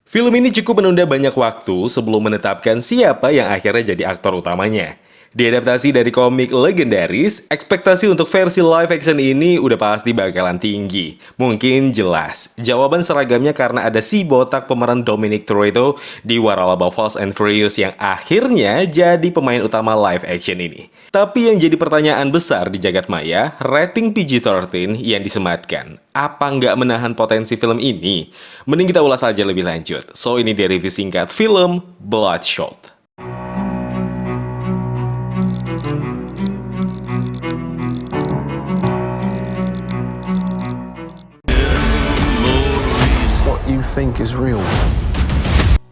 Film ini cukup menunda banyak waktu sebelum menetapkan siapa yang akhirnya jadi aktor utamanya. Diadaptasi dari komik legendaris, ekspektasi untuk versi live action ini udah pasti bakalan tinggi. Mungkin jelas, jawaban seragamnya karena ada si botak pemeran Dominic Toretto di waralaba Fast and Furious yang akhirnya jadi pemain utama live action ini. Tapi yang jadi pertanyaan besar di jagat maya, rating PG-13 yang disematkan. Apa nggak menahan potensi film ini? Mending kita ulas aja lebih lanjut. So, ini dia review singkat film Bloodshot. What you think is real.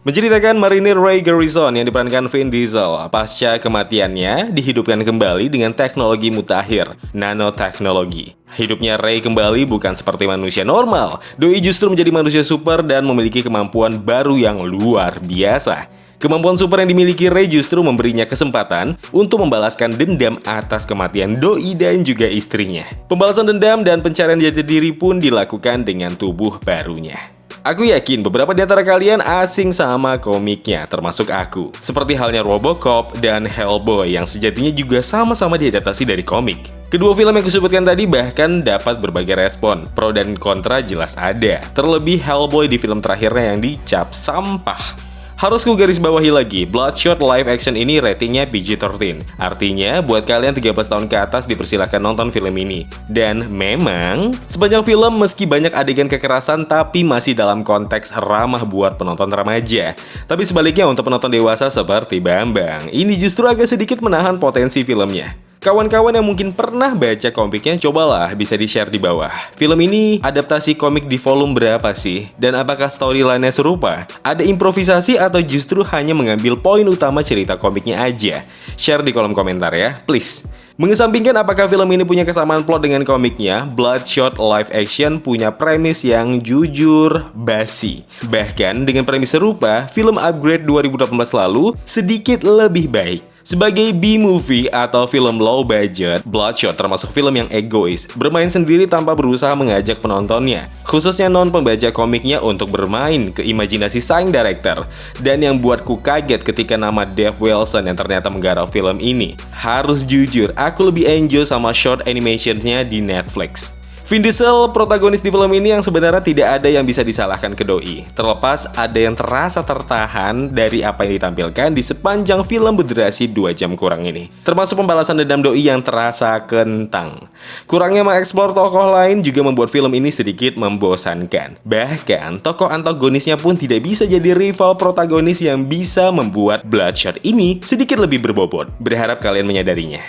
Menceritakan marinir Ray Garrison yang diperankan Vin Diesel pasca kematiannya dihidupkan kembali dengan teknologi mutakhir, nanoteknologi. Hidupnya Ray kembali bukan seperti manusia normal. Doi justru menjadi manusia super dan memiliki kemampuan baru yang luar biasa. Kemampuan super yang dimiliki Ray justru memberinya kesempatan untuk membalaskan dendam atas kematian Doi dan juga istrinya. Pembalasan dendam dan pencarian jati diri pun dilakukan dengan tubuh barunya. Aku yakin beberapa di antara kalian asing sama komiknya, termasuk aku. Seperti halnya Robocop dan Hellboy yang sejatinya juga sama-sama diadaptasi dari komik. Kedua film yang kusebutkan tadi bahkan dapat berbagai respon. Pro dan kontra jelas ada. Terlebih Hellboy di film terakhirnya yang dicap sampah. Harus ku garis bawahi lagi, Bloodshot live action ini ratingnya PG-13. Artinya, buat kalian 13 tahun ke atas dipersilakan nonton film ini. Dan memang, sepanjang film meski banyak adegan kekerasan tapi masih dalam konteks ramah buat penonton remaja. Tapi sebaliknya untuk penonton dewasa seperti Bambang, ini justru agak sedikit menahan potensi filmnya. Kawan-kawan yang mungkin pernah baca komiknya, cobalah bisa di-share di bawah. Film ini adaptasi komik di volume berapa sih? Dan apakah storyline-nya serupa? Ada improvisasi atau justru hanya mengambil poin utama cerita komiknya aja? Share di kolom komentar ya, please. Mengesampingkan apakah film ini punya kesamaan plot dengan komiknya, Bloodshot live action punya premis yang jujur basi. Bahkan dengan premis serupa, film Upgrade 2018 lalu sedikit lebih baik. Sebagai B-movie atau film low budget, Bloodshot termasuk film yang egois, bermain sendiri tanpa berusaha mengajak penontonnya, khususnya non-pembaca komiknya untuk bermain ke imajinasi sang director. Dan yang buatku kaget ketika nama Dave Wilson yang ternyata menggarap film ini. Harus jujur, aku lebih enjoy sama short animation-nya di Netflix. Vin Diesel, protagonis di film ini yang sebenarnya tidak ada yang bisa disalahkan ke Doi. Terlepas ada yang terasa tertahan dari apa yang ditampilkan di sepanjang film berdurasi 2 jam kurang ini. Termasuk pembalasan dendam Doi yang terasa kentang. Kurangnya mengeksplor tokoh lain juga membuat film ini sedikit membosankan. Bahkan, tokoh antagonisnya pun tidak bisa jadi rival protagonis yang bisa membuat Bloodshot ini sedikit lebih berbobot. Berharap kalian menyadarinya.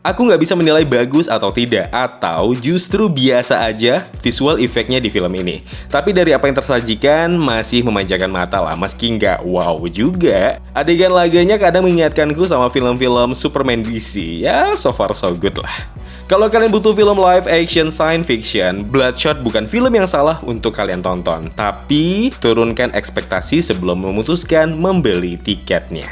Aku nggak bisa menilai bagus atau tidak, atau justru biasa aja visual efeknya di film ini. Tapi dari apa yang tersajikan, masih memanjakan mata lah, meski nggak wow juga. Adegan laganya kadang mengingatkanku sama film-film Superman DC, ya so far so good lah. Kalau kalian butuh film live action science fiction, Bloodshot bukan film yang salah untuk kalian tonton. Tapi, turunkan ekspektasi sebelum memutuskan membeli tiketnya.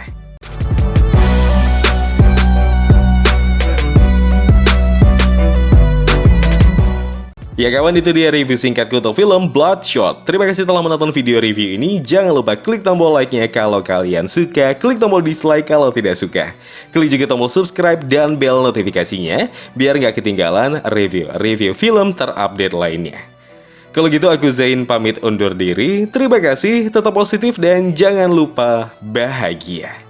Ya kawan, itu dia review singkatku untuk film Bloodshot. Terima kasih telah menonton video review ini. Jangan lupa klik tombol like-nya kalau kalian suka, klik tombol dislike kalau tidak suka. Klik juga tombol subscribe dan bel notifikasinya, biar nggak ketinggalan review film terupdate lainnya. Kalau gitu aku Zain pamit undur diri. Terima kasih, tetap positif dan jangan lupa bahagia.